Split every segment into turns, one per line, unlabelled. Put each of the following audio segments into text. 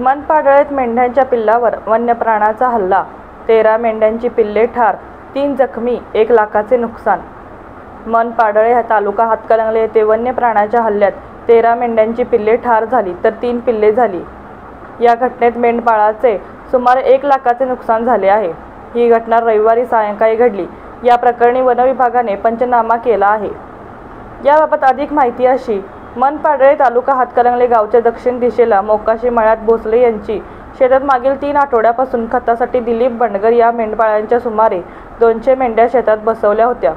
मनपाडळीत मेंढ्यांच्या पिल्लावर वन्य प्राण्याचा हल्ला, 13 मेंढ्यांची पिल्ले ठार, 3 जखमी, 1 लाखाचे नुकसान. मनपाडळे तालुका हातकणंगले येथे वन्य प्राण्याच्या हल्ल्यात 13 मेंढ्यांची पिल्ले ठार झाली तर 3 पिल्ले झाली. या घटनेत मेंढपाळाचे सुमारे 1 लाखाचे नुकसान झाले आहे. ही घटना रविवारी सायंकाळी घडली. या प्रकरणी वन विभागाने पंचनामा केला आहे. याबाबत अधिक माहिती अशी: मनपाडळे तालुका हातकणंगले गावच्या दक्षिण दिशेला मोकाशी मळ्यात भोसले यांची शेतात मागील 3 आठवड्यापासून खतासाठी दिलीप बंडगर या मेंढपाळांच्या सुमारे 200 मेंढ्या शेतात बसवल्या होत्या.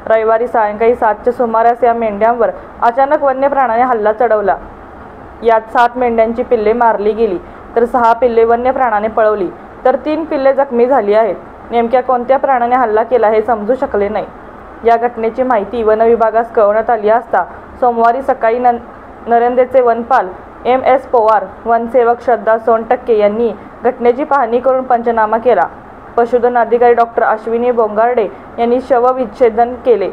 रविवारी सायंकाळी 7च्या सुमारास या मेंढ्यांवर अचानक वन्य प्राण्याने हल्ला चढवला. यात 7 मेंढ्यांची पिल्ले मारली गेली तर 6 पिल्ले वन्य प्राण्याने पळवली तर 3 पिल्ले जखमी झाली आहेत. नेमक्या कोणत्या प्राण्याने हल्ला केला हे समजू शकले नाही. या घटनेची माहिती वन विभागास कळवण्यात आली असता सोमवारी सकाळी नरेंद्रचे वनपाल MS पवार, वनसेवक श्रद्धा सोनटक्के यांनी घटनेची पाहणी करून पंचनामा केला. पशुधन अधिकारी डॉ. अश्विनी बोंगार्डे यांनी शवविच्छेदन केले.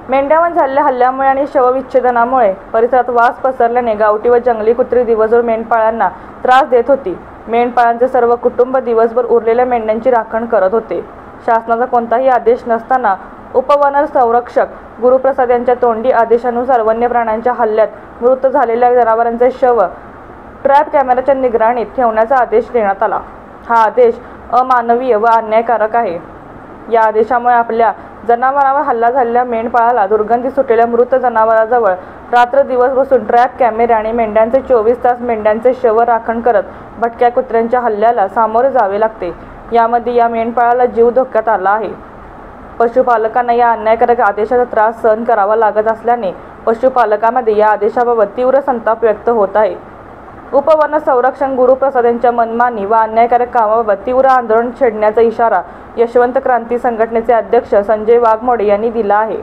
मेंढ्यांवर झालेल्या हल्ल्यामुळे आणि शवविच्छेदनामुळे परिसरात वास पसरल्याने गावठी व जंगली कुत्री दिवसभर मेंढपाळांना त्रास देत होती. मेंढपाळांचे सर्व कुटुंब दिवसभर उरलेल्या मेंढ्यांची राखण करत होते. शासनाचा कोणताही आदेश नसताना उपवन संरक्षक गुरुप्रसाद यांच्या तोंडी आदेशानुसार वन्य प्राण्यांच्या हल्ल्यात मृत झालेल्या जनावरांचे शव ट्रॅप कॅमेऱ्याच्या निगराणीत ठेवण्याचा आदेश देण्यात आला. हा आदेश अमानवीय व अन्यायकारक आहे. या आदेशामुळे आपल्या जनावरांवर हल्ला झालेल्या मेंढपाळाला दुर्गंधी सुटलेल्या मृत जनावरांजवळ रात्रदिवस बसून ट्रॅप कॅमेरे आणि मेंढ्यांचे 24 तास मेंढ्यांचे शव राखण करत भटक्या कुत्र्यांच्या हल्ल्याला सामोरे जावे लागते. यामध्ये या मेंढपाळाला जीव धोक्यात आला आहे. पशुपालकांना या अन्यायकारक आदेशाचा त्रास सहन करावा लागत असल्याने पशुपालकांमध्ये या आदेशाबाबत तीव्र संताप व्यक्त होत आहे. उपवन संरक्षक गुरुप्रसाद यांच्या मनमानी व अन्यायकारक कामाबाबत तीव्र आंदोलन छेडण्याचा इशारा यशवंत क्रांती संघटनेचे अध्यक्ष संजय वाघमोडे यांनी दिला आहे.